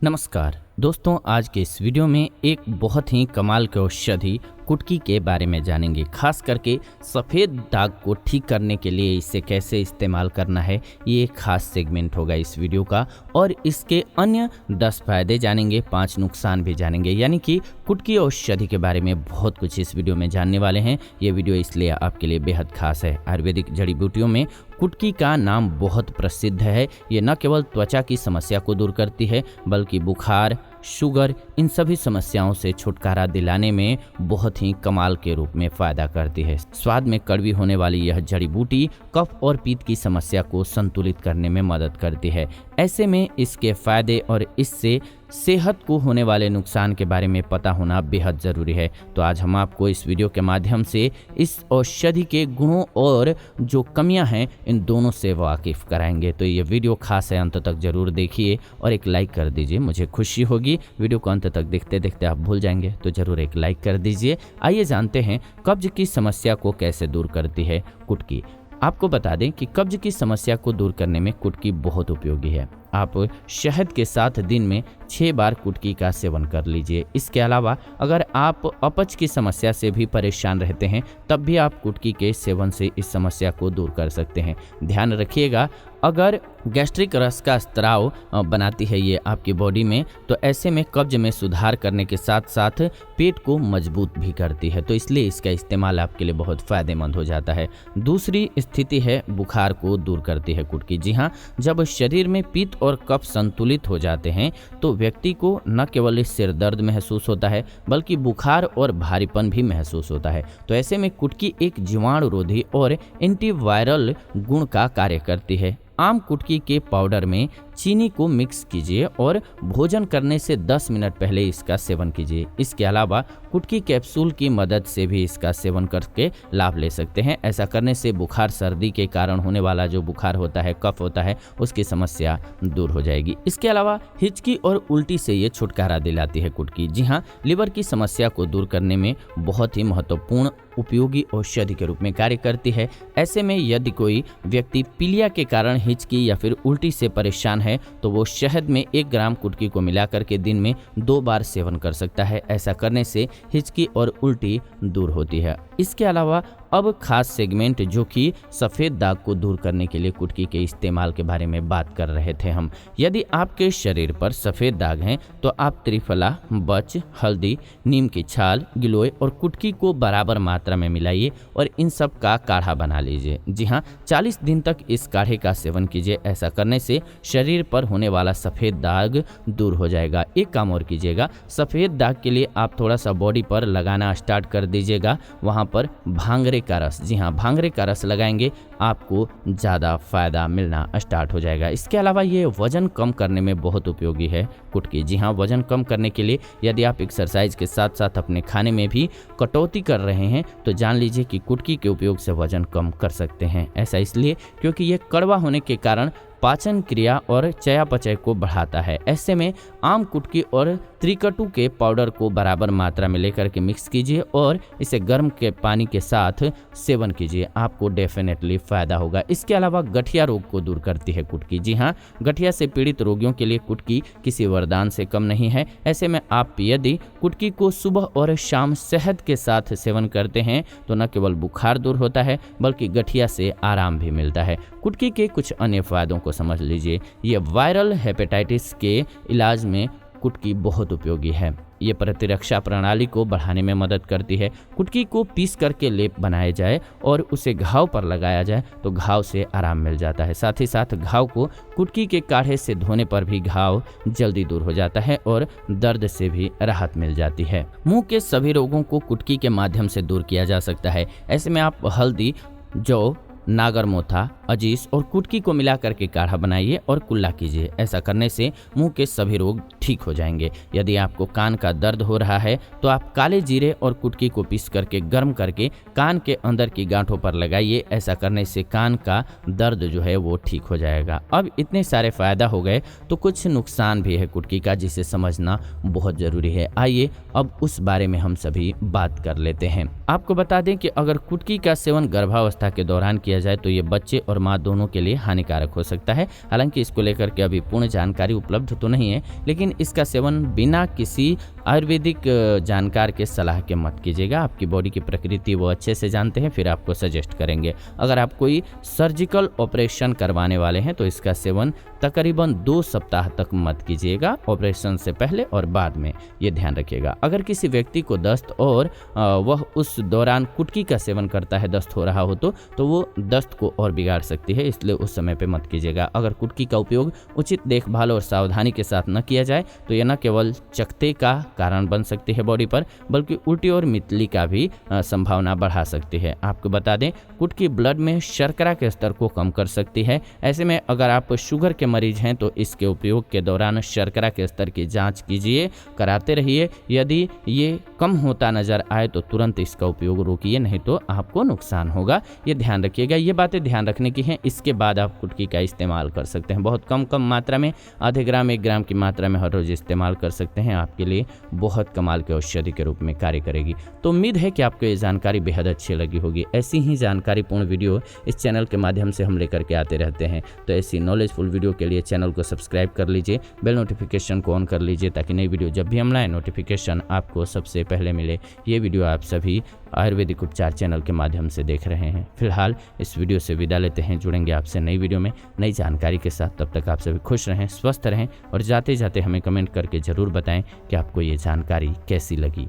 नमस्कार दोस्तों, आज के इस वीडियो में एक बहुत ही कमाल के औषधि कुटकी के बारे में जानेंगे। खास करके सफ़ेद दाग को ठीक करने के लिए इसे कैसे इस्तेमाल करना है, ये एक खास सेगमेंट होगा इस वीडियो का। और इसके अन्य 10 फायदे जानेंगे, 5 नुकसान भी जानेंगे। यानी कि कुटकी औषधि के बारे में बहुत कुछ इस वीडियो में जानने वाले हैं। ये वीडियो इसलिए आपके लिए बेहद खास है। आयुर्वेदिक जड़ी बूटियों में कुटकी का नाम बहुत प्रसिद्ध है। ये न केवल त्वचा की समस्या को दूर करती है बल्कि बुखार, शुगर, इन सभी समस्याओं से छुटकारा दिलाने में बहुत ही कमाल के रूप में फायदा करती है। स्वाद में कड़वी होने वाली यह जड़ी बूटी कफ और पीत की समस्या को संतुलित करने में मदद करती है। ऐसे में इसके फायदे और इससे सेहत को होने वाले नुकसान के बारे में पता होना बेहद ज़रूरी है। तो आज हम आपको इस वीडियो के माध्यम से इस औषधि के गुणों और जो कमियां हैं इन दोनों से वाकिफ़ कराएंगे। तो ये वीडियो खास है, अंत तक जरूर देखिए और एक लाइक कर दीजिए, मुझे खुशी होगी। वीडियो को अंत तक देखते देखते आप भूल जाएंगे तो जरूर एक लाइक कर दीजिए। आइए जानते हैं कब्ज की समस्या को कैसे दूर करती है कुटकी। आपको बता दें कि कब्ज की समस्या को दूर करने में कुटकी बहुत उपयोगी है। आप शहद के साथ दिन में 6 बार कुटकी का सेवन कर लीजिए। इसके अलावा अगर आप अपच की समस्या से भी परेशान रहते हैं तब भी आप कुटकी के सेवन से इस समस्या को दूर कर सकते हैं। ध्यान रखिएगा, अगर गैस्ट्रिक रस का स्त्राव बनाती है ये आपकी बॉडी में, तो ऐसे में कब्ज में सुधार करने के साथ साथ पेट को मजबूत भी करती है। तो इसलिए इसका इस्तेमाल आपके लिए बहुत फ़ायदेमंद हो जाता है। दूसरी स्थिति है बुखार को दूर करती है कुटकी। जी हाँ, जब शरीर में पित्त और कफ संतुलित हो जाते हैं तो व्यक्ति को न केवल सिर दर्द महसूस होता है बल्कि बुखार और भारीपन भी महसूस होता है। तो ऐसे में कुटकी एक जीवाणुरोधी और एंटीवायरल गुण का कार्य करती है। आम कुटकी के पाउडर में चीनी को मिक्स कीजिए और भोजन करने से 10 मिनट पहले इसका सेवन कीजिए। इसके अलावा कुटकी कैप्सूल की मदद से भी इसका सेवन करके लाभ ले सकते हैं। ऐसा करने से बुखार, सर्दी के कारण होने वाला जो बुखार होता है, कफ होता है, उसकी समस्या दूर हो जाएगी। इसके अलावा हिचकी और उल्टी से ये छुटकारा दिलाती है कुटकी। जी हाँ, लिवर की समस्या को दूर करने में बहुत ही महत्वपूर्ण उपयोगी औषधि के रूप में कार्य करती है। ऐसे में यदि कोई व्यक्ति पीलिया के कारण हिचकी या फिर उल्टी से परेशान है तो वो शहद में 1 ग्राम कुटकी को मिलाकर के दिन में 2 बार सेवन कर सकता है। ऐसा करने से हिचकी और उल्टी दूर होती है। इसके अलावा अब खास सेगमेंट जो कि सफ़ेद दाग को दूर करने के लिए कुटकी के इस्तेमाल के बारे में बात कर रहे थे हम। यदि आपके शरीर पर सफ़ेद दाग हैं तो आप त्रिफला, बच, हल्दी, नीम की छाल, गिलोय और कुटकी को बराबर मात्रा में मिलाइए और इन सब का काढ़ा बना लीजिए। जी हाँ, 40 दिन तक इस काढ़े का सेवन कीजिए। ऐसा करने से शरीर पर होने वाला सफ़ेद दाग दूर हो जाएगा। एक काम और कीजिएगा, सफ़ेद दाग के लिए आप थोड़ा सा बॉडी पर लगाना स्टार्ट कर दीजिएगा। वहाँ पर भांगरे का रस, जी हाँ, भांगरे का रस लगाएंगे, आपको ज़्यादा फायदा मिलना स्टार्ट हो जाएगा। इसके अलावा ये वजन कम करने में बहुत उपयोगी है कुटकी। जी हाँ, वजन कम करने के लिए यदि आप एक्सरसाइज के साथ साथ अपने खाने में भी कटौती कर रहे हैं तो जान लीजिए कि कुटकी के उपयोग से वजन कम कर सकते हैं। ऐसा इसलिए क्योंकि ये कड़वा होने के कारण पाचन क्रिया और चयापचय को बढ़ाता है। ऐसे में आम कुटकी और त्रिकटु के पाउडर को बराबर मात्रा में लेकर के मिक्स कीजिए और इसे गर्म के पानी के साथ सेवन कीजिए। आपको डेफिनेटली फ़ायदा होगा। इसके अलावा गठिया रोग को दूर करती है कुटकी। जी हाँ, गठिया से पीड़ित रोगियों के लिए कुटकी किसी वरदान से कम नहीं है। ऐसे में आप यदि कुटकी को सुबह और शाम शहद के साथ सेवन करते हैं तो न केवल बुखार दूर होता है बल्कि गठिया से आराम भी मिलता है। कुटकी के कुछ अन्य फायदों को समझ लीजिए। ये वायरल हेपेटाइटिस के इलाज में कुटकी बहुत उपयोगी है। ये प्रतिरक्षा प्रणाली को बढ़ाने में मदद करती है। कुटकी को पीस करके लेप बनाया जाए और उसे घाव पर लगाया जाए तो घाव से आराम मिल जाता है। साथ ही साथ घाव को कुटकी के काढ़े से धोने पर भी घाव जल्दी दूर हो जाता है और दर्द से भी राहत मिल जाती है। मुंह के सभी रोगों को कुटकी के माध्यम से दूर किया जा सकता है। ऐसे में आप हल्दी, जौ, नागरमोथा, अजीस और कुटकी को मिला करके काढ़ा बनाइए और कुल्ला कीजिए। ऐसा करने से मुंह के सभी रोग ठीक हो जाएंगे। यदि आपको कान का दर्द हो रहा है तो आप काले जीरे और कुटकी को पीस करके गर्म करके कान के अंदर की गांठों पर लगाइए। ऐसा करने से कान का दर्द जो है वो ठीक हो जाएगा। अब इतने सारे फायदा हो गए तो कुछ नुकसान भी है कुटकी का, जिसे समझना बहुत ज़रूरी है। आइए अब उस बारे में हम सभी बात कर लेते हैं। आपको बता दें कि अगर कुटकी का सेवन गर्भावस्था के दौरान किया किया जाए तो ये बच्चे और माँ दोनों के लिए हानिकारक हो सकता है। हालांकि इसको लेकर के अभी पूर्ण जानकारी उपलब्ध तो नहीं है, लेकिन इसका सेवन बिना किसी आयुर्वेदिक जानकार के सलाह के मत कीजिएगा। आपकी बॉडी की प्रकृति वो अच्छे से जानते हैं, फिर आपको सजेस्ट करेंगे। अगर आप कोई सर्जिकल ऑपरेशन करवाने वाले हैं तो इसका सेवन तकरीबन 2 सप्ताह तक मत कीजिएगा, ऑपरेशन से पहले और बाद में, ये ध्यान रखिएगा। अगर किसी व्यक्ति को दस्त और वह उस दौरान कुटकी का सेवन करता है, दस्त हो रहा हो तो वो दस्त को और बिगाड़ सकती है, इसलिए उस समय पे मत कीजिएगा। अगर कुटकी का उपयोग उचित देखभाल और सावधानी के साथ न किया जाए तो यह न केवल चकत्ते का कारण बन सकती है बॉडी पर, बल्कि उल्टी और मितली का भी संभावना बढ़ा सकती है। आपको बता दें, कुटकी ब्लड में शर्करा के स्तर को कम कर सकती है। ऐसे में अगर आप शुगर के मरीज हैं तो इसके उपयोग के दौरान शर्करा के स्तर की जांच कीजिए, कराते रहिए। यदि ये कम होता नजर आए तो तुरंत इसका उपयोग रोकिए, नहीं तो आपको नुकसान होगा। ये ध्यान रखिएगा, ये बातें ध्यान रखने की हैं। इसके बाद आप कुटकी का इस्तेमाल कर सकते हैं, बहुत कम मात्रा में, आधे ग्राम 1 ग्राम की मात्रा में हर रोज इस्तेमाल कर सकते हैं। आपके लिए बहुत कमाल के औषधि के रूप में कार्य करेगी। तो उम्मीद है कि आपको ये जानकारी बेहद अच्छी लगी होगी। ऐसी ही जानकारीपूर्ण वीडियो इस चैनल के माध्यम से हम लेकर के आते रहते हैं, तो ऐसी नॉलेजफुल वीडियो के लिए चैनल को सब्सक्राइब कर लीजिए, बेल नोटिफिकेशन को ऑन कर लीजिए ताकि नई वीडियो जब भी हम लाएं नोटिफिकेशन आपको सबसे पहले मिले। ये वीडियो आप सभी आयुर्वेदिक उपचार चैनल के माध्यम से देख रहे हैं। फिलहाल इस वीडियो से विदा लेते हैं, जुड़ेंगे आपसे नई वीडियो में नई जानकारी के साथ। तब तक आप सभी खुश रहें, स्वस्थ रहें और जाते जाते हमें कमेंट करके ज़रूर बताएं कि आपको ये जानकारी कैसी लगी।